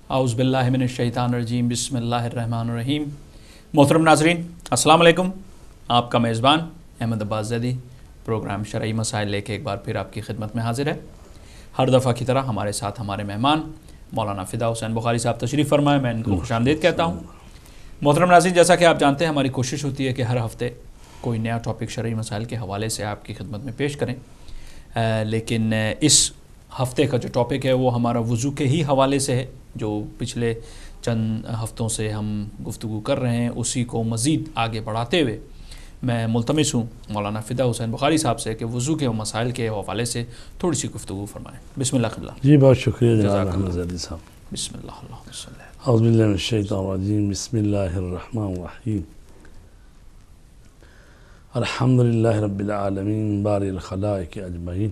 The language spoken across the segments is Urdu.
اعوذ باللہ من الشیطان الرجیم بسم اللہ الرحمن الرحیم۔ محترم ناظرین السلام علیکم، آپ کا میزبان احمد عباس زیدی پروگرام شرعی مسائل لے کے ایک بار پھر آپ کی خدمت میں حاضر ہے۔ ہر دفعہ کی طرح ہمارے ساتھ ہمارے مہمان مولانا فدا حسین بخاری صاحب تشریف فرمائے، میں ان کو خوش آمدید کہتا ہوں۔ محترم ناظرین، جیسا کہ آپ جانتے ہیں ہماری کوشش ہوتی ہے کہ ہر ہفتے کوئی نیا ٹاپک شرعی مسائل کے حوالے سے آپ کی خدمت میں پیش کریں، لیکن اس ہفتے کا جو ٹاپک ہے وہ ہمارا وضو کے ہی حوالے سے ہے، جو پچھلے چند ہفتوں سے ہم گفتگو کر رہے ہیں اسی کو مزید آگے بڑھاتے ہوئے میں ملتمس ہوں مولانا فدا حسین بخاری صاحب سے کہ وضو کے مسائل کے حوالے سے تھوڑی سی گفتگو فرمائیں۔ بسم اللہ قبلہ۔ جی بہت شکریہ جناب احمد زیدی صاحب۔ بسم اللہ اللہم صلی اللہ۔ اعوذ باللہ من الشیطان الرجیم، بسم اللہ الرحمن الرحیم۔ الحمدللہ رب العالمین باری الخلائق اجمعین،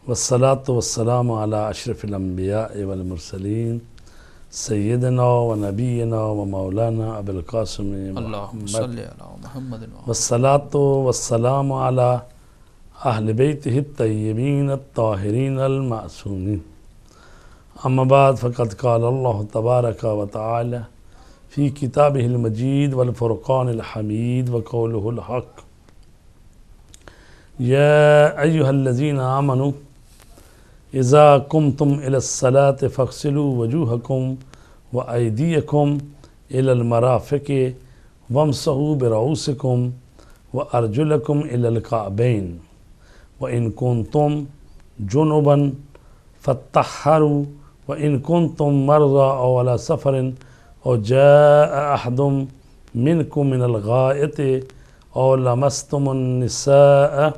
والصلاة والسلام علی اشرف الانبیاء والمرسلین سیدنا و نبینا و مولانا ابو القاسم اللہم صلی علی محمد والصلاة والسلام علی اہل بیتہ الطیبین الطاہرین المعصومین۔ اما بعد فقد قال اللہ تبارک و تعالی فی کتابہ المجید والفرقان الحمید وقولہ الحق، یا ایہا الذین آمنوا اذا قمتم الى الصلاة فاغسلوا وجوہکم وایدیکم الى المرافق وامسحوا برؤوسکم وارجلکم الى الکعبین وان کنتم جنبا فاطہروا وان کنتم مرضى او على سفر او جاء احد منکم من الغائط او لمستم النساء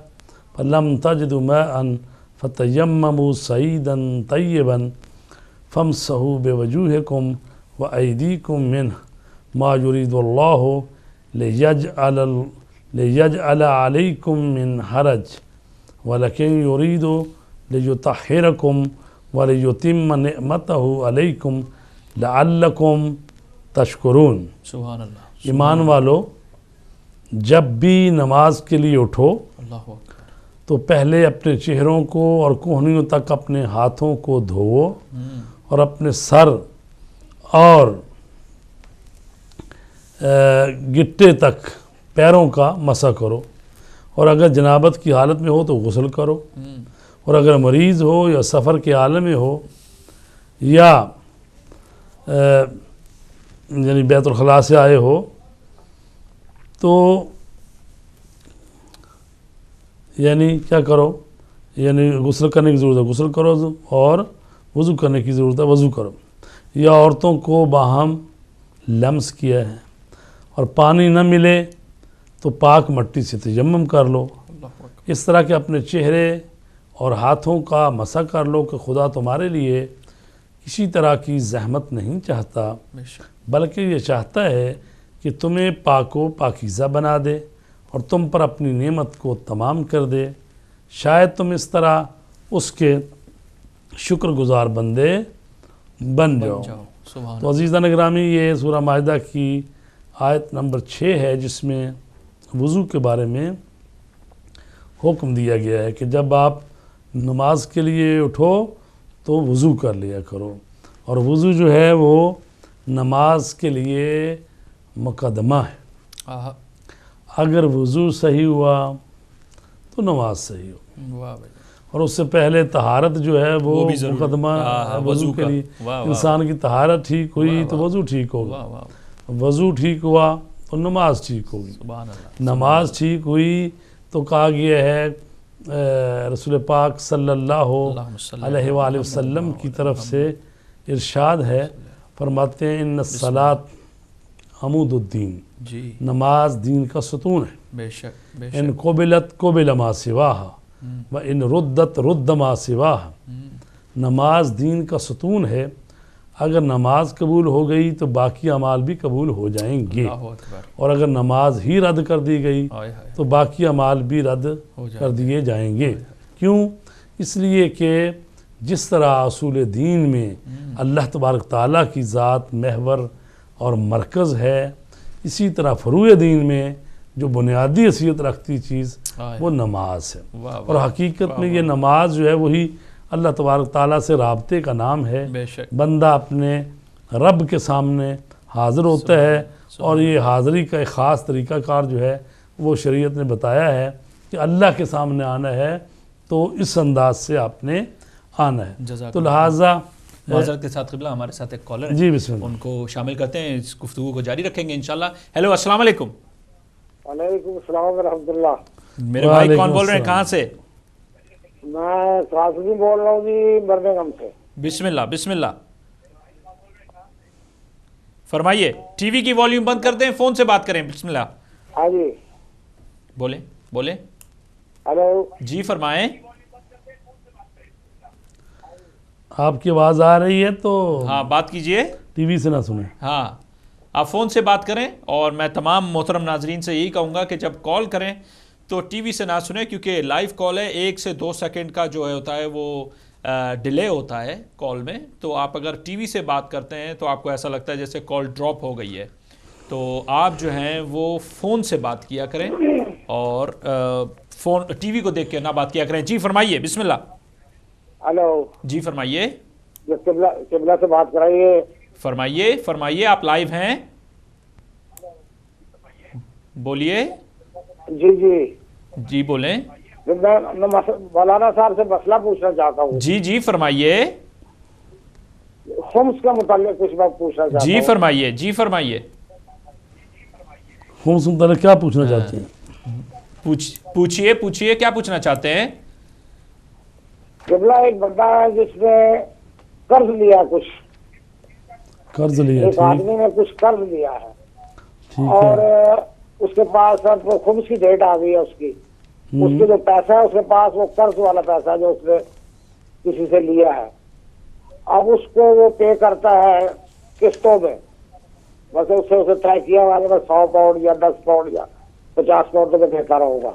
فلم تجدوا ماء فتیمموا صعیدا طیبا فامسحوا بوجوہکم وایدیکم منہ ما یرید اللہ لیجعل علیکم من حرج ولکن یرید لیطہرکم ولیتم نعمتہ علیکم لعلکم تشکرون۔ سبحان اللہ۔ ایمان والو، جب بھی نماز کے لیے اٹھو اللہ اکبر، تو پہلے اپنے چہروں کو اور کوہنیوں تک اپنے ہاتھوں کو دھوو اور اپنے سر اور گٹے تک پیروں کا مسح کرو، اور اگر جنابت کی حالت میں ہو تو غسل کرو، اور اگر مریض ہو یا سفر کے عالم میں ہو یا یعنی بیت الخلاء سے آئے ہو تو یعنی کیا کرو، یعنی غسل کرنے کی ضرورت ہے غسل کرو، اور وضو کرنے کی ضرورت ہے وضو کرو، یا عورتوں کو باہم لمس کیا ہے اور پانی نہ ملے تو پاک مٹی سے تیمم کر لو۔ اس طرح کے اپنے چہرے اور ہاتھوں کا مسح کر لو کہ خدا تمہارے لیے کسی طرح کی زحمت نہیں چاہتا، بلکہ یہ چاہتا ہے کہ تمہیں پاک و پاکیزہ بنا دے اور تم پر اپنی نعمت کو تمام کر دے، شاید تم اس طرح اس کے شکر گزار بندے بن جاؤ۔ تو عزیزان گرامی، یہ سورہ مائدہ کی آیت نمبر 6 ہے جس میں وضو کے بارے میں حکم دیا گیا ہے کہ جب آپ نماز کے لیے اٹھو تو وضو کر لیا کرو، اور وضو جو ہے وہ نماز کے لیے مقدمہ ہے۔ اگر وضو صحیح ہوا تو نماز صحیح ہو، اور اس سے پہلے طہارت جو ہے وہ مقدمہ وضو کے لیے۔ انسان کی طہارت ٹھیک ہوئی تو وضو ٹھیک ہوگا، وضو ٹھیک ہوا تو نماز ٹھیک ہوگی، نماز ٹھیک ہوئی تو کہا گیا ہے رسول پاک صلی اللہ علیہ وآلہ وسلم کی طرف سے ارشاد ہے، فرماتے ہیں ان الصلاۃ عمود الدین، نماز دین کا ستون ہے، بے شک ان قبلت قبل ما سواہا و ان ردت رد ما سواہا۔ نماز دین کا ستون ہے، اگر نماز قبول ہو گئی تو باقی اعمال بھی قبول ہو جائیں گے، اور اگر نماز ہی رد کر دی گئی تو باقی اعمال بھی رد کر دیے جائیں گے۔ کیوں؟ اس لیے کہ جس طرح اصول دین میں اللہ تبارک تعالیٰ کی ذات محور اور مرکز ہے، اسی طرح فروع دین میں جو بنیادی حیثیت رکھتی چیز وہ نماز ہے، اور حقیقت میں یہ نماز جو ہے وہی اللہ تبارک تعالیٰ سے رابطے کا نام ہے. بے شک. بندہ اپنے رب کے سامنے حاضر ہوتا ہے اور یہ حاضری کا ایک خاص طریقہ کار جو ہے وہ شریعت نے بتایا ہے کہ اللہ کے سامنے آنا ہے تو اس انداز سے آپ نے آنا ہے. تو لہٰذا معذرت کے ساتھ قبلہ ہمارے ساتھ ایک کالر ہے, جی بسم اللہ, ان کو شامل کرتے ہیں, اس گفتگو کو جاری رکھیں گے انشاءاللہ. ہیلو السلام علیکم. وعلیکم السلام ورحمۃ اللہ. میرے بھائی کون بول رہے ہیں, کہاں سے؟ میں قاسمی بول رہا ہوں جی, برمنگھم سے. بسم اللہ بسم اللہ فرمائیے. ٹی وی کی والیوم بند کر دیں, فون سے بات کریں. بسم اللہ. ہاں جی بولیں بولیں. ہلو جی فرمائیں. آپ کی آواز آ رہی ہے تو ہاں بات کیجئے. ٹی وی سے نہ سنیں. ہاں آپ فون سے بات کریں, اور میں تمام محترم ناظرین سے یہی کہوں گا کہ جب کال کریں تو ٹی وی سے نہ سنیں, کیونکہ لائیو کال ہے, 1 سے 2 سیکنڈ کا جو ہے ہوتا ہے وہ ڈیلے ہوتا ہے کال میں. تو آپ اگر ٹی وی سے بات کرتے ہیں تو آپ کو ایسا لگتا ہے جیسے کال ڈراپ ہو گئی ہے. تو آپ جو ہیں وہ فون سے بات کیا کریں اور فون ٹی وی کو دیکھ کے نہ بات کیا کریں. جی فرمائیے. بسم اللہ. ہلو جی فرمائیے. قبلہ سے بات کرائیے. فرمائیے فرمائیے, آپ لائیو ہیں, بولیے. جی جی جی بولیں. میں مولانا صاحب سے مسئلہ پوچھنا چاہتا ہوں. جی جی فرمائیے. خمس کا متعلق کچھ بات پوچھنا چاہتا ہوں. جی فرمائیے. جی فرمائیے. خمس سے متعلق کیا پوچھنا چاہتے ہیں؟ پوچھئے پوچھئے, کیا پوچھنا چاہتے ہیں؟ قبلہ ایک بندہ ہے جس نے قرض لیا, کچھ قرض لیا, ایک آدمی نے کچھ قرض لیا ہے, ٹھیک اور ہے, اس کے پاس اب خمس کی ڈیٹ آ گئی ہے اس کی. اس کے جو پیسہ ہے اس کے پاس, وہ قرض والا پیسہ جو اس نے کسی سے لیا ہے, اب اس کو وہ پے کرتا ہے قسطوں میں. بس اسے طے کیا ہوا کہ 100 پاؤنڈ یا 10 پاؤنڈ یا 50 پاؤنڈ تو دیتا رہوں گا.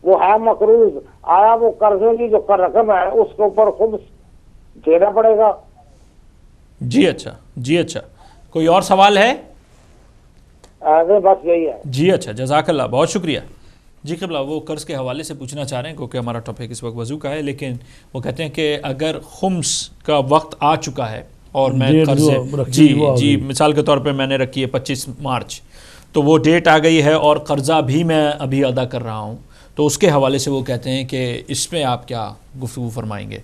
وہ ہے مقروض. آیا وہ قرضے کی جو رقم ہے اس کے اوپر خمس دینا پڑے گا؟ جی اچھا. جی اچھا, کوئی اور سوال ہے؟ بس یہی ہے. جی اچھا, جزاک اللہ, بہت شکریہ. جی قبلہ وہ قرض کے حوالے سے پوچھنا چاہ رہے ہیں کیونکہ ہمارا ٹاپک اس وقت وضو کا ہے, لیکن وہ کہتے ہیں کہ اگر خمس کا وقت آ چکا ہے اور میں قرض جی مثال کے طور پہ میں نے رکھی ہے 25 مارچ, تو وہ ڈیٹ آ گئی ہے اور قرضہ بھی میں ابھی ادا کر رہا ہوں, تو اس کے حوالے سے وہ کہتے ہیں کہ اس میں آپ کیا گفتگو فرمائیں گے؟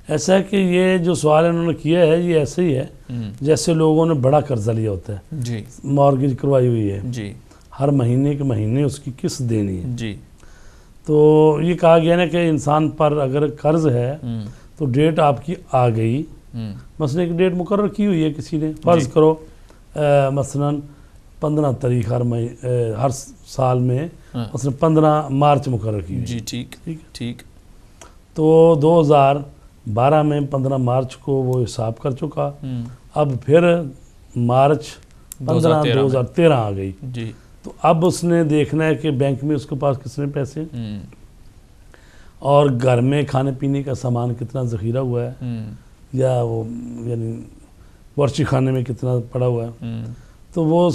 ایسا ہے کہ یہ جو سوال انہوں نے کیا ہے یہ ایسے ہی ہے جیسے لوگوں نے بڑا قرضہ لیا ہوتا ہے, جی مارگیج کروائی ہوئی ہے, جی ہر مہینے کے مہینے اس کی قسط دینی ہے. جی تو یہ کہا گیا نا کہ انسان پر اگر قرض ہے تو ڈیٹ آپ کی آ گئی, مثلا ایک ڈیٹ مقرر کی ہوئی ہے کسی نے, فرض کرو مثلا 15 تاریخ ہر سال میں مثلا 15 مارچ مقرر کی ہوئی. جی ٹھیک ٹھیک. تو 2012 میں 15 مارچ کو وہ حساب کر چکا, اب پھر مارچ 15 2013 آ گئی. جی تو اب اس نے دیکھنا ہے کہ بینک میں اس کے پاس کتنے پیسے اور گھر میں کھانے پینے کا سامان کتنا ذخیرہ ہوا ہے, یا وہ یعنی ورچی خانے میں کتنا پڑا ہوا ہے. تو وہ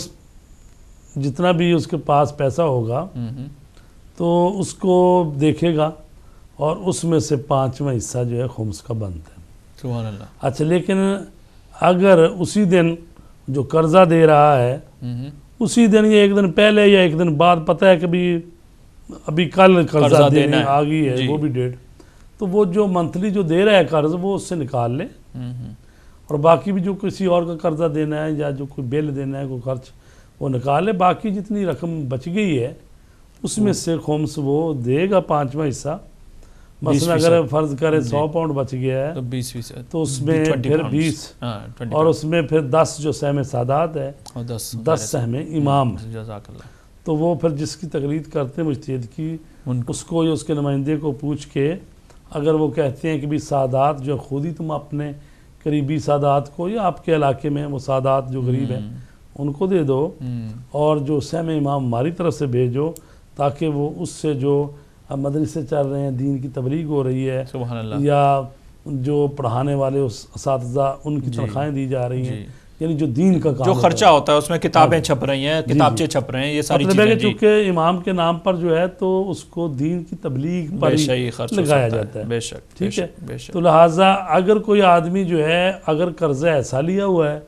جتنا بھی اس کے پاس پیسہ ہوگا تو اس کو دیکھے گا اور اس میں سے 5واں حصہ جو ہے خمس کا بنتا ہے. سبحان اللہ. اچھا, لیکن اگر اسی دن جو قرضہ دے رہا ہے اسی دن یا ایک دن پہلے یا ایک دن بعد, پتہ ہے کہ ابھی کل قرضہ دینے آ گئی ہے وہ بھی ڈیٹ, تو وہ جو منتھلی جو دے رہا ہے قرض وہ اس سے نکال لے, اور باقی بھی جو کسی اور کا قرضہ دینا ہے یا جو کوئی بل دینا ہے کوئی خرچ وہ نکال لے. باقی جتنی رقم بچ گئی ہے اس میں سے خمس وہ دے گا 5واں حصہ. مثلا اگر فرض کرے 100 پاؤنڈ بچ گیا ہے تو اس میں پھر 20 اور اس میں پھر 10 جو سہم سادات ہے 10 سہم امام ہے. جزاک اللہ. تو وہ پھر جس کی تقلید کرتے ہیں مجتہد کی, اس کو یا اس کے نمائندے کو پوچھ کے اگر وہ کہتے ہیں کہ بھی سادات جو خود ہی تم اپنے قریبی سادات کو یا آپ کے علاقے میں وہ سادات جو غریب ہیں ان کو دے دو, اور جو سہم امام ہماری طرف سے بھیجو, تاکہ وہ اس سے جو مدرسے چل رہے ہیں, دین کی تبلیغ ہو رہی ہے, سبحان اللہ, یا جو پڑھانے والے اساتذہ ان کی تنخواہیں دی جا رہی ہیں, یعنی جو دین کا کام جو خرچہ ہوتا ہے اس میں کتابیں چھپ رہی ہیں، کتابچے چھپ رہے ہیں، یہ ساری مطلب ہے چیزیں کہ چونکہ امام کے نام پر جو ہے تو اس کو دین کی تبلیغ پر ہی لگایا جاتا ہے، بے شک، ٹھیک ہے. تو لہٰذا اگر کوئی آدمی جو ہے اگر قرضہ ایسا لیا ہوا ہے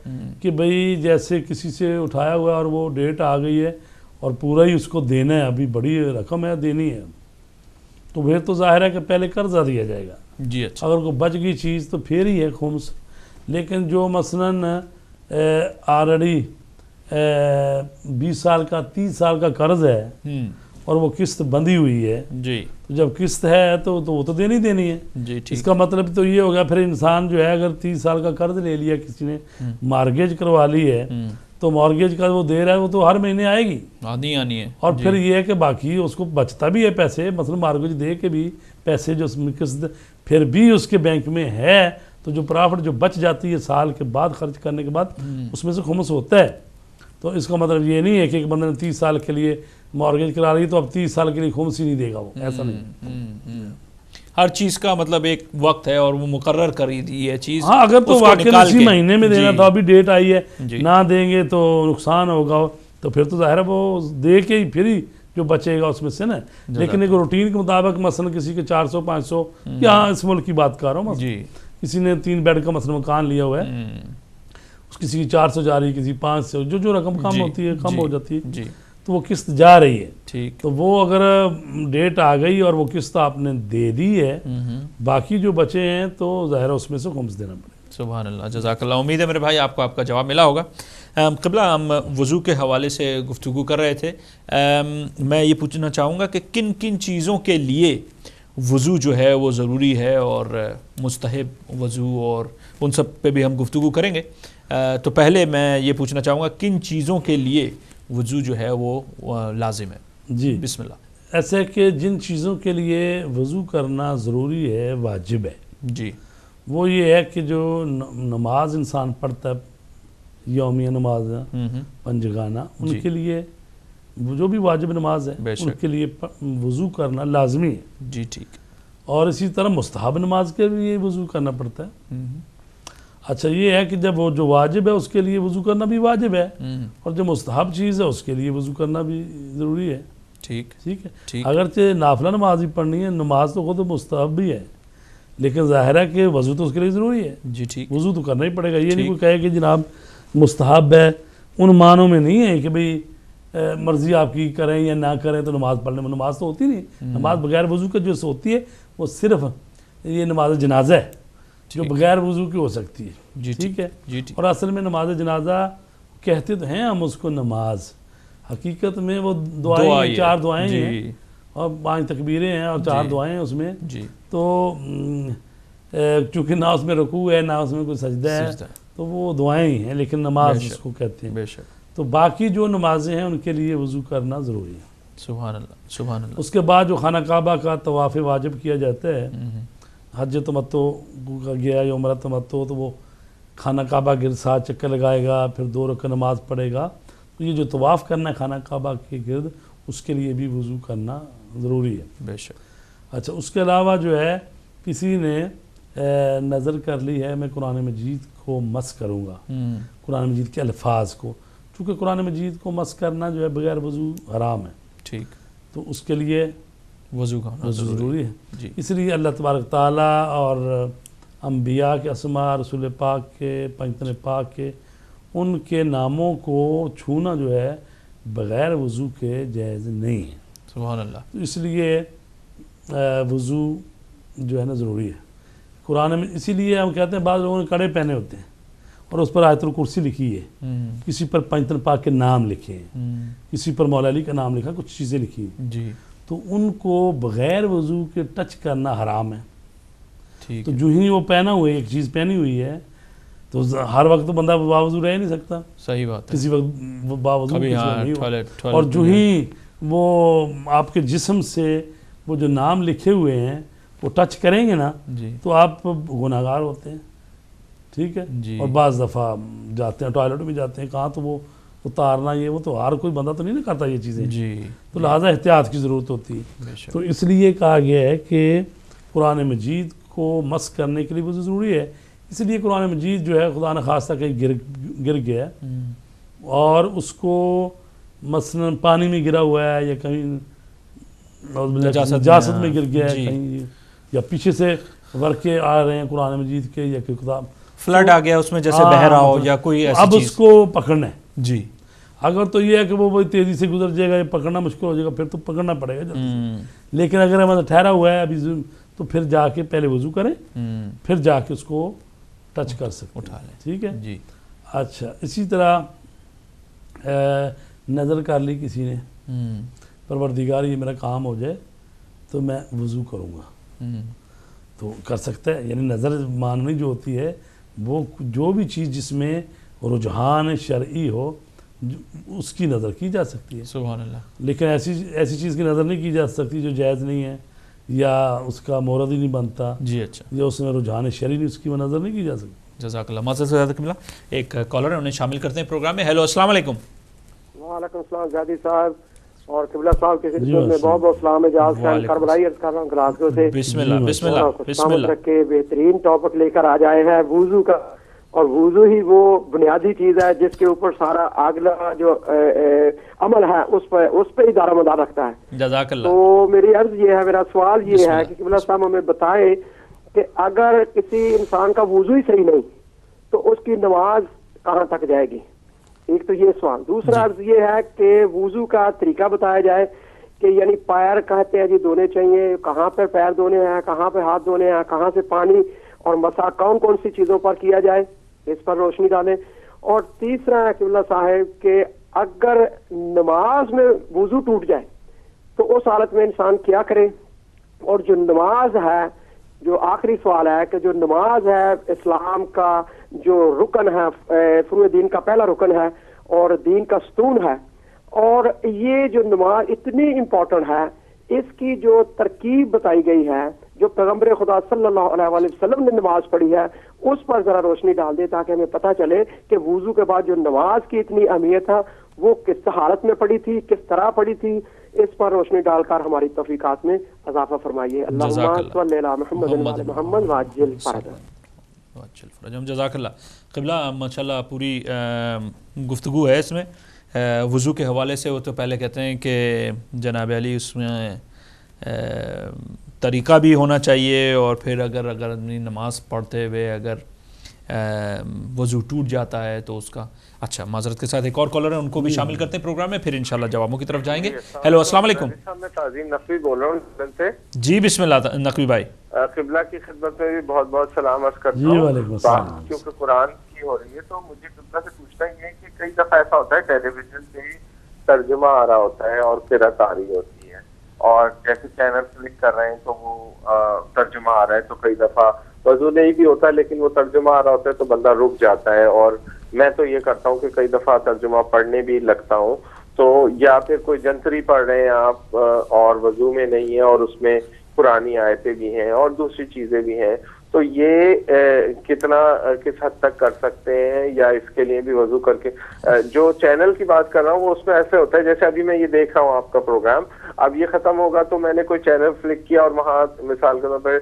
کہ بھئی جیسے کسی سے اٹھایا ہوا ہے اور وہ ڈیٹ آ گئی ہے اور پورا ہی اس کو دینا ہے، ابھی بڑی رقم ہے دینی ہے، تو پھر تو ظاہر ہے کہ پہلے قرضہ دیا جائے گا. جی اچھا. اگر کوئی بچ گئی چیز تو پھر ہی ہے خمس. لیکن جو مثلاً آلریڈی 20 سال کا 30 سال کا قرض ہے اور وہ قسط بندھی ہوئی ہے، جی تو جب قسط ہے تو وہ تو دینی دینی ہے. جی ٹھیک. اس کا مطلب تو یہ ہوگا پھر انسان جو ہے اگر 30 سال کا قرض لے لیا کسی نے، مارگیج کروا لی ہے، تو مارگیج کا وہ دے رہا ہے وہ تو ہر مہینے آئے گی، آنی ہے. اور پھر یہ ہے کہ باقی اس کو بچتا بھی ہے پیسے، مثلا مارگیج دے کے بھی پیسے جو قسط پھر بھی اس کے بینک میں ہے، تو جو پرافٹ جو بچ جاتی ہے سال کے بعد خرچ کرنے کے بعد اس میں سے خمس ہوتا ہے. تو اس کا مطلب یہ نہیں ہے کہ ایک بندے نے 30 سال کے لیے مارگیج کرا لی تو اب 30 سال کے لیے خمس ہی نہیں دے گا، وہ ایسا نہیں. ہر چیز کا مطلب ایک وقت ہے اور وہ مقرر کری دی ہے چیز. ہاں اگر تو واقعی اسی مہینے میں دینا تھا، ابھی ڈیٹ آئی ہے، نہ دیں گے تو نقصان ہوگا، تو پھر تو ظاہر ہے وہ دے کے ہی پھر ہی جو بچے گا اس میں سے نا. لیکن ایک روٹین کے مطابق مثلا کسی کے 400 500 یہاں اس ملک کی بات کر رہا ہوں، کسی نے 3 بیڈ کا مثلا مکان لیا ہوا ہے، کسی کی 400 جا رہی ہے، کسی 500، جو رقم کم ہوتی ہے کم ہو جاتی ہے، تو وہ قسط جا رہی ہے. تو وہ اگر ڈیٹ آ گئی اور وہ قسط آپ نے دے دی ہے، باقی جو بچے ہیں تو ظاہر اس میں سے خمس دینا پڑے. سبحان اللہ، جزاک اللہ. امید ہے میرے بھائی آپ کو آپ کا جواب ملا ہوگا. قبلہ ہم وضو کے حوالے سے گفتگو کر رہے تھے. میں یہ پوچھنا چاہوں گا کہ کن کن چیزوں کے لیے وضو جو ہے وہ ضروری ہے اور مستحب وضو، اور ان سب پہ بھی ہم گفتگو کریں گے. تو پہلے میں یہ پوچھنا چاہوں گا کن چیزوں کے لیے وضو جو ہے وہ لازم ہے. جی بسم اللہ. ایسے کہ جن چیزوں کے لیے وضو کرنا ضروری ہے، واجب ہے، جی وہ یہ ہے کہ جو نماز انسان پڑھتا ہے، یومیہ نماز پنجگانہ، ان کے لیے جو بھی واجب نماز ہے ان کے لیے وضو کرنا لازمی ہے. جی ٹھیک. اور اسی طرح مستحب نماز کے لیے وضو کرنا پڑتا ہے. اچھا یہ ہے کہ جب وہ جو واجب ہے اس کے لیے وضو کرنا بھی واجب ہے، اور جو مستحب چیز ہے اس کے لیے وضو کرنا بھی ضروری ہے. ٹھیک ہے. اگرچہ نافلہ نماز ہی پڑھنی ہے، نماز تو خود مستحب بھی ہے، لیکن ظاہر ہے کہ وضو تو اس کے لیے ضروری ہے. جی ٹھیک. وضو تو کرنا ہی پڑے گا. یہ نہیں کوئی کہے کہ جناب مستحب ہے، ان معنوں میں نہیں ہے کہ بھئی مرضی آپ کی کریں یا نہ کریں تو نماز پڑھنے میں، نماز تو ہوتی نہیں. نماز بغیر وضو کے جو ہوتی ہے وہ صرف یہ نماز جنازہ ہے جو بغیر وضو کی ہو سکتی ہے. ٹھیک ہے. اور اصل میں نماز جنازہ کہتے تو ہیں ہم اس کو نماز، حقیقت میں وہ دعائیں 4 دعائیں ہیں اور 5 تکبیریں ہیں اور 4 دعائیں ہیں اس میں. تو چونکہ نہ اس میں رکوع ہے نہ اس میں کوئی سجدہ ہے، تو وہ دعائیں ہی ہیں، لیکن نماز اس کو کہتے ہیں. تو باقی جو نمازیں ہیں ان کے لیے وضو کرنا ضروری ہے. سبحان اللہ سبحان اللہ. اس کے بعد جو خانہ کعبہ کا طواف واجب کیا جاتا ہے، حج تمتع کا گیا یا عمرہ تمتع، تو وہ خانہ کعبہ کے 7 چکر لگائے گا، پھر 2 رکعت نماز پڑھے گا. تو یہ جو طواف کرنا ہے خانہ کعبہ کے گرد، اس کے لیے بھی وضو کرنا ضروری ہے. بے شک. اچھا اس کے علاوہ جو ہے کسی نے نظر کر لی ہے میں قرآن مجید کو مس کروں گا، قرآن مجید کے الفاظ کو، چونکہ قرآن مجید کو مس کرنا جو ہے بغیر وضو حرام ہے. ٹھیک. تو اس کے لیے وضو ضروری ہے. جی. اس لیے اللہ تبارک تعالیٰ اور انبیاء کے اسماء، رسول پاک کے، پنجتن پاک کے، ان کے ناموں کو چھونا جو ہے بغیر وضو کے جائز نہیں ہے. سبحان اللہ. تو اس لیے وضو جو ہے نا ضروری ہے. قرآن میں اسی لیے ہم کہتے ہیں بعض لوگوں نے کڑے پہنے ہوتے ہیں اور اس پر آیت الکرسی لکھی ہے، کسی پر پنجتن پاک کے نام لکھے ہیں، کسی پر مولا علی کا نام لکھا، کچھ چیزیں لکھی ہیں. جی. تو ان کو بغیر وضو کے ٹچ کرنا حرام ہے. تو جو ہی وہ پہنا ہوئے ایک چیز پہنی ہوئی ہے تو ہر وقت تو بندہ باوضو رہ نہیں سکتا. صحیح بات ہے. کسی وقت باوضو نہیں ہو. اور جو ہی وہ آپ کے جسم سے وہ جو نام لکھے ہوئے ہیں وہ ٹچ کریں گے نا تو آپ گناہگار ہوتے ہیں. ٹھیک ہے. اور بعض دفعہ جاتے ہیں ٹوائلٹ میں جاتے ہیں کہاں، تو وہ اتارنا یہ وہ تو ہر کوئی بندہ تو نہیں کرتا یہ چیزیں. تو لہٰذا احتیاط کی ضرورت ہوتی ہے. تو اس لیے کہا گیا ہے کہ قرآن مجید کو مس کرنے کے لیے وضو ضروری ہے. اس لیے قرآن مجید جو ہے خدا نخواستہ کہیں گر گیا اور اس کو مثلا پانی میں گرا ہوا ہے یا کہیں نجاست میں گر گیا ہے کہیں، یا پیچھے سے ورقے آ رہے ہیں قرآن مجید کے یا کوئی کتاب فلڈ آ گیا اس میں جیسے بہہ رہا ہو یا کوئی ایسی اب چیز، اس کو پکڑنا ہے. جی اگر تو یہ ہے کہ وہ بڑی تیزی سے گزر جائے گا، یہ پکڑنا مشکل ہو جائے گا، پھر تو پکڑنا پڑے گا جلدی سے. لیکن اگر ہمارا ٹھہرا ہوا ہے ابھی تو پھر جا کے پہلے وضو کریں، پھر جا کے اس کو ٹچ کر سکتے اٹھا لیں. ٹھیک ہے جی اچھا. اسی طرح نظر کر لی کسی نے، پروردگار یہ میرا کام ہو جائے تو میں وضو کروں گا، تو کر سکتا ہے. یعنی نظر ماننی جو ہوتی ہے وہ جو بھی چیز جس میں رجحان شرعی ہو اس کی نظر کی جا سکتی ہے. سبحان اللہ. لیکن ایسی چیز کی نظر نہیں کی جا سکتی جو جائز نہیں ہے یا اس کا مورد ہی نہیں بنتا جی اچھا، یا اس میں رجحان شرعی نہیں، اس کی وہ نظر نہیں کی جا سکتی. جزاک اللہ. معذرت سے زیادہ ملا ایک کالر ہے، انہیں شامل کرتے ہیں پروگرام میں. ہیلو السلام علیکم. وعلیکم السلام زیادی صاحب اور قبلہ صاحب کی خدمت میں بہت بہت سلام. اجاز خان کربلائی عرض کر رہا ہوں گلاسگو سے. بسم اللہ بسم اللہ بسم اللہ. رکھ کے بہترین ٹاپک لے کر آ جائے ہیں وضو کا، اور وضو ہی وہ بنیادی چیز ہے جس کے اوپر سارا اگلا جو عمل ہے اس پہ ہی دار و مدار رکھتا ہے. جزاک اللہ. تو میری عرض یہ ہے، میرا سوال یہ ہے کہ قبلہ صاحب ہمیں بتائیں کہ اگر کسی انسان کا وضو ہی صحیح نہیں تو اس کی نماز کہاں تک جائے گی؟ ایک تو یہ سوال. دوسرا عرض یہ ہے کہ وضو کا طریقہ بتایا جائے کہ یعنی پیر کہتے ہیں جی دھونے چاہیے، کہاں پہ پیر دھونے ہیں، کہاں پہ ہاتھ دھونے ہیں، کہاں سے پانی اور مسح کون کون سی چیزوں پر کیا جائے، اس پر روشنی ڈالیں. اور تیسرا ہے قبلہ صاحب کہ اگر نماز میں وضو ٹوٹ جائے تو اس حالت میں انسان کیا کرے. اور جو نماز ہے، جو آخری سوال ہے کہ جو نماز ہے اسلام کا جو رکن ہے، فروع دین کا پہلا رکن ہے اور دین کا ستون ہے، اور یہ جو نماز اتنی امپورٹنٹ ہے، اس کی جو ترکیب بتائی گئی ہے، جو پیغمبر خدا صلی اللہ علیہ وآلہ وسلم نے نماز پڑھی ہے، اس پر ذرا روشنی ڈال دے تاکہ ہمیں پتہ چلے کہ وضو کے بعد جو نماز کی اتنی اہمیت ہے وہ کس حالت میں پڑھی تھی، کس طرح پڑھی تھی. اس پر روشنی ڈال کر ہماری توفیقات میں اضافہ فرمائیے. اللہم صلی علی محمد وعلی محمد وعجل فرجہ. جزاک اللہ. قبلہ ماشاءاللہ پوری گفتگو ہے اس میں وضو کے حوالے سے. وہ تو پہلے کہتے ہیں کہ جناب علی اس میں طریقہ بھی ہونا چاہیے، اور پھر اگر نماز پڑھتے ہوئے اگر وضو ٹوٹ جاتا ہے تو اس کا. اچھا معذرت کے ساتھ ایک اور کالر ہے، ان کو بھی شامل کرتے ہیں پروگرام میں، پھر انشاءاللہ جوابوں کی طرف جائیں گے. ہیلو السلام علیکم. میں تعظیم نقوی بول رہا ہوں لندن سے. جی بسم اللہ نقوی بھائی. قبلہ کی خدمت میں بھی بہت بہت سلام عرض کرتا جی ہوں. وعلیکم السلام. کیونکہ قرآن کی ہو رہی ہے تو مجھے قبلہ سے پوچھنا یہ ہے کہ کئی دفعہ ایسا ہوتا ہے ٹیلی ویژن سے ہی ترجمہ آ رہا ہوتا ہے اور قرأت آ رہی ہوتی ہے، اور جیسے چینل کلک کر رہے ہیں تو وہ ترجمہ آ رہا ہے، تو کئی دفعہ وضو نہیں بھی ہوتا لیکن وہ ترجمہ آ رہا ہوتا ہے تو بندہ رک جاتا ہے. اور میں تو یہ کرتا ہوں کہ کئی دفعہ ترجمہ پڑھنے بھی لگتا ہوں. تو یا پھر کوئی جنتری پڑھ رہے ہیں آپ اور وضو میں نہیں ہے اور اس میں قرآنی آیتیں بھی ہیں اور دوسری چیزیں بھی ہیں، تو یہ کتنا کس حد تک کر سکتے ہیں، یا اس کے لیے بھی وضو کر کے. جو چینل کی بات کر رہا ہوں وہ اس میں ایسے ہوتا ہے جیسے ابھی میں یہ دیکھ رہا ہوں آپ کا پروگرام، اب یہ ختم ہوگا تو میں نے کوئی چینل فلک کیا اور وہاں مثال کے طور پہ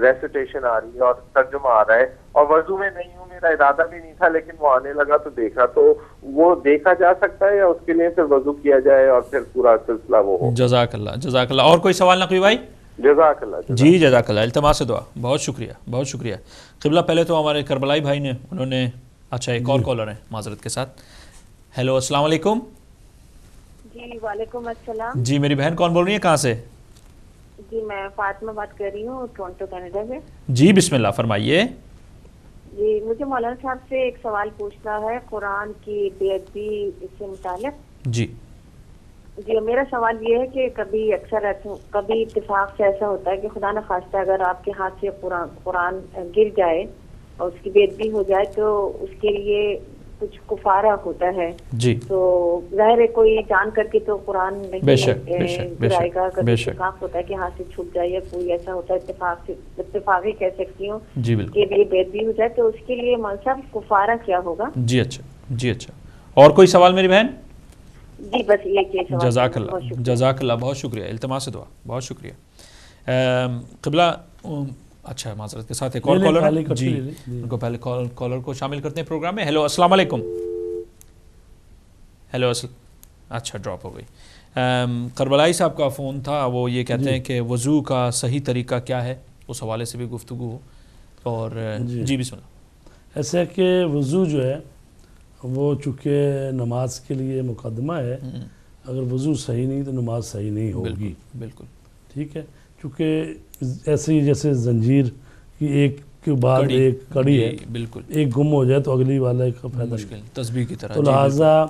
ریسیٹیشن آ رہی ہے اور ترجمہ آ رہا ہے اور وضو میں نہیں ہوں، میرا ارادہ بھی نہیں تھا لیکن وہ آنے لگا تو دیکھا، تو وہ دیکھا جا سکتا ہے یا اس کے لیے پھر وضو کیا جائے اور پھر پورا سلسلہ وہ ہو. جزاک اللہ جزاک اللہ. اور کوئی سوال نقوی بھائی؟ جزاک اللہ. جی جزاک اللہ. التماس دعا. بہت شکریہ بہت شکریہ. قبلہ پہلے تو ہمارے کربلائی بھائی نے انہوں نے اچھا ایک اور کالر ہے معذرت کے ساتھ. ہیلو السلام علیکم. جی وعلیکم السلام. جی میری بہن کون بول رہی ہیں، کہاں سے؟ جی میں فاطمہ بات کر رہی ہوں ٹورنٹو کینیڈا سے. جی بسم اللہ فرمائیے. جی مجھے مولانا صاحب سے ایک سوال پوچھنا ہے قرآن کی بے ادبی سے متعلق. جی جی میرا سوال یہ ہے کہ کبھی اتفاق سے ایسا ہوتا ہے کہ خدا نخواستہ اگر آپ کے ہاتھ سے قرآن گر جائے اور اس کی بے ادبی ہو جائے تو اس کے لیے کچھ کفارہ ہوتا ہے. جی تو ظاہر ہے کوئی جان کر کے تو قرآن نہیں بے شک بے شک بے گرائے شک گا. کبھی بے شک. اتفاق ہوتا ہے کہ ہاتھ سے چھوٹ جائے یا کوئی ایسا ہوتا ہے اتفاقی کہہ سکتی ہوں جی بالکل. کہ بے ادبی ہو جائے تو اس کے لیے مول صاحب کفارہ کیا ہوگا؟ جی اچھا جی اچھا. اور کوئی سوال میری بہن؟ جی بس یہ سوال. جزاک اللہ جزاک اللہ. بہت شکریہ. التماس دعا. بہت شکریہ. قبلہ اچھا معذرت کے ساتھ ایک اور کالر ہے جی، ان کو پہلے کالر کو شامل کرتے ہیں پروگرام میں. ہیلو السلام علیکم. ہیلو اچھا ڈراپ ہو گئی. کربلائی صاحب کا فون تھا، وہ یہ کہتے ہیں کہ وضو کا صحیح طریقہ کیا ہے، اس حوالے سے بھی گفتگو ہو. اور جی بسم اللہ. ایسا ہے کہ وضو جو ہے وہ چونکہ نماز کے لیے مقدمہ ہے، اگر وضو صحیح نہیں تو نماز صحیح نہیں ہوگی. بالکل ٹھیک ہے، چونکہ ایسے ہی جیسے زنجیر کی ایک کے بعد ایک کڑی ہے، بالکل ایک گم ہو جائے تو اگلی والا کا فائدہ مشکل تسبیح کی طرح. تو لہٰذا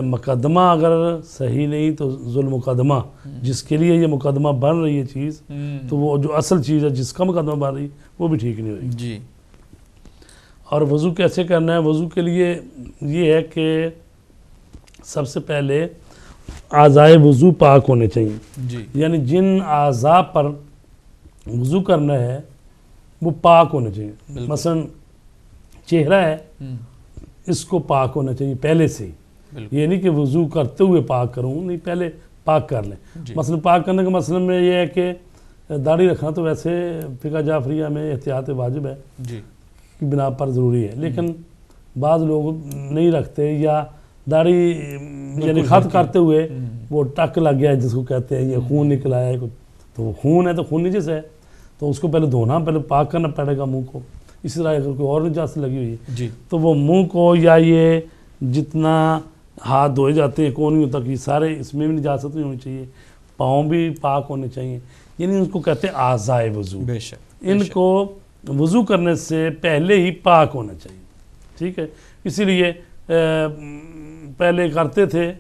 مقدمہ اگر صحیح نہیں تو ذوالمقدمہ مقدمہ جس کے لیے یہ مقدمہ بن رہی ہے چیز، تو وہ جو اصل چیز ہے جس کا مقدمہ بن رہی ہے وہ بھی ٹھیک نہیں ہوئی. جی. اور وضو کیسے کرنا ہے؟ وضو کے لیے یہ ہے کہ سب سے پہلے اعضائے وضو پاک ہونے چاہیے. جی. یعنی جن اعضاء پر وضو کرنا ہے وہ پاک ہونے چاہیے. مثلا چہرہ ہے، اس کو پاک ہونا چاہیے پہلے سے ہی. یہ نہیں کہ وضو کرتے ہوئے پاک کروں، نہیں، پہلے پاک کر لیں. مثلا پاک کرنے کا مثلا میں یہ ہے کہ داڑھی رکھنا تو ویسے فقہ جعفریہ میں احتیاط واجب ہے جی کی بنا پر ضروری ہے، لیکن بعض لوگ نہیں رکھتے، یا داڑھی یعنی خط کرتے ہوئے وہ ٹک لگ گیا ہے جس کو کہتے ہیں، یہ خون نکل آیا ہے، تو وہ خون ہے تو خون نجس ہے، تو اس کو پہلے دھونا، پہلے پاک کرنا پڑے گا منہ کو. اسی طرح اگر کوئی اور نجاست لگی ہوئی ہے جی تو وہ منہ کو، یا یہ جتنا ہاتھ دھوئے جاتے ہیں کونیوں تک، یہ سارے اس میں بھی نجاست نہیں ہونی چاہیے. پاؤں بھی پاک ہونے چاہیے. یعنی ان کو کہتے ہیں اعضائے وضو. بے شک. ان کو وضو کرنے سے پہلے ہی پاک ہونا چاہیے. ٹھیک ہے، اسی لیے پہلے کرتے تھے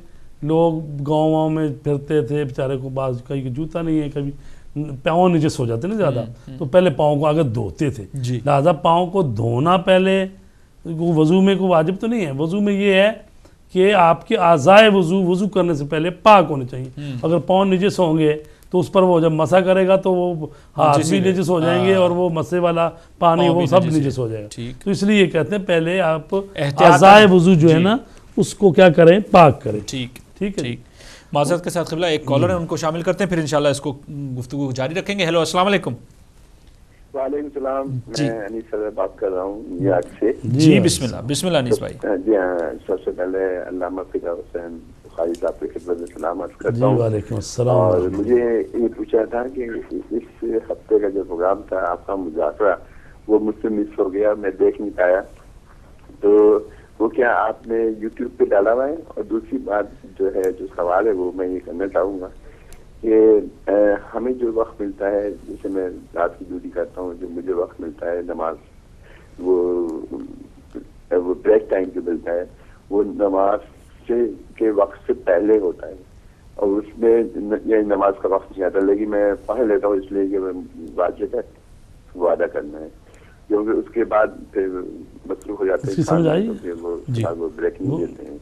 لوگ، گاؤں میں پھرتے تھے بیچارے کو، بعض کہیں کہ جوتا نہیں ہے، کبھی پاؤں نجس ہو جاتے نا زیادہ، تو پہلے پاؤں کو آگے دھوتے تھے. لہٰذا پاؤں کو دھونا پہلے وضو میں کوئی واجب تو نہیں ہے. وضو میں یہ ہے کہ آپ کے اعضائے وضو کرنے سے پہلے پاک ہونے چاہیے. اگر پاؤں نجس ہوں گے تو اس پر وہ جب مسح کرے گا تو وہ ہاتھ بھی نجس ہو جائیں گے، اور وہ مسے والا پانی وہ سب نجس ہو جائے گا. تو اس لیے یہ کہتے ہیں پہلے آپ اعضائے وضو جو ہے نا اس کو کیا کریں، پاک کریں. ٹھیک ٹھیک ہے. معذرت کے ساتھ قبلہ ایک کالر ہے، ان کو شامل کرتے ہیں، پھر انشاءاللہ اس کو گفتگو جاری رکھیں گے. ہیلو السلام علیکم. وعلیکم السلام. میں انیس صدر بات کر رہا ہوں نیو یارک سے. جی بسم اللہ. بسم اللہ انیس بھائی. جی ہاں، سب سے پہلے علامہ فقہ حسین بخاری صاحب کی خدمت میں سلام عرض کرتا ہوں. وعلیکم السلام. اور مجھے یہ پوچھا تھا کہ اس ہفتے کا جو پروگرام تھا آپ کا مذاکرہ، وہ مجھ سے مس ہو گیا، میں دیکھ نہیں پایا، تو وہ کیا آپ نے یوٹیوب پہ ڈالا ہوا ہے؟ اور دوسری بات جو ہے، جو سوال ہے وہ میں یہ کرنا چاہوں گا کہ ہمیں جو وقت ملتا ہے، جیسے میں رات کی ڈیوٹی کرتا ہوں، جو مجھے وقت ملتا ہے نماز، وہ بریک ٹائم جو ملتا ہے وہ نماز کے وقت سے پہلے ہوتا ہے، اور اس میں یہ نماز کا وقت نہیں آتا، لیکن میں پڑھ لیتا ہوں اس لیے کہ واجب ہے وہ ادا کرنا ہے، کیونکہ اس کے بعد پھر مصروف ہو جاتے ہیں، وہ بریک نہیں دیتے ہیں.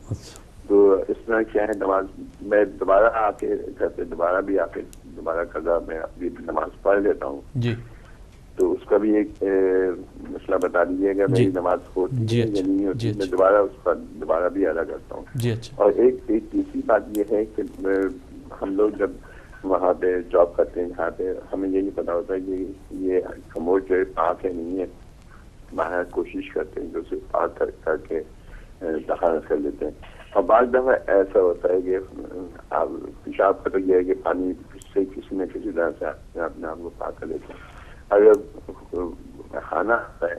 تو اس طرح کیا ہے، نماز میں دوبارہ آ کے گھر پہ دوبارہ قضا میں اپنی نماز پڑھ لیتا ہوں. جی. تو اس کا بھی ایک مسئلہ بتا دیجیے گا، میری نماز ہوتی ہے یا نہیں ہوتی، میں دوبارہ بھی ادا کرتا ہوں. جی اچھا. اور ایک تیسری بات یہ ہے کہ ہم لوگ جب وہاں پہ جاب کرتے ہیں، یہاں پہ ہمیں یہ نہیں پتا ہوتا کہ یہ کموڈ جو ہے پاک ہے نہیں ہے، باہر کوشش کرتے ہیں کہ اسے پاک کر کے دخانت کر لیتے ہیں. اور بعض دفعہ ایسا ہوتا ہے کہ آپ پیشاب کا تو یہ ہے کہ پانی سے کسی نہ کسی طرح سے اپنے آپ کو پاک کر لیتے ہیں. اگر کھانا آتا ہے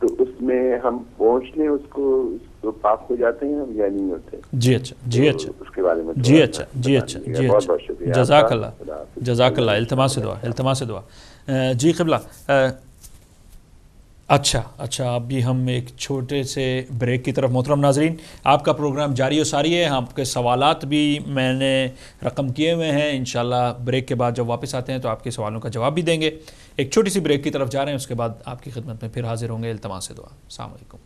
تو اس میں ہم پہنچنے اس کو پاک ہو جاتے ہیں یا نہیں ہوتے؟ جی اچھا. جی اچھا. اس کے بارے میں جی اچھا. جی اچھا. جی بہت بہت شکریہ. جزاک اللہ. جزاک اللہ. التماس دعا. جی قبلہ. اچھا ابھی ہم ایک چھوٹے سے بریک کی طرف. محترم ناظرین، آپ کا پروگرام جاری و ساری ہے، آپ کے سوالات بھی میں نے رقم کیے ہوئے ہیں، انشاءاللہ بریک کے بعد جب واپس آتے ہیں تو آپ کے سوالوں کا جواب بھی دیں گے. ایک چھوٹی سی بریک کی طرف جا رہے ہیں، اس کے بعد آپ کی خدمت میں پھر حاضر ہوں گے. التماس دعا. السلام علیکم.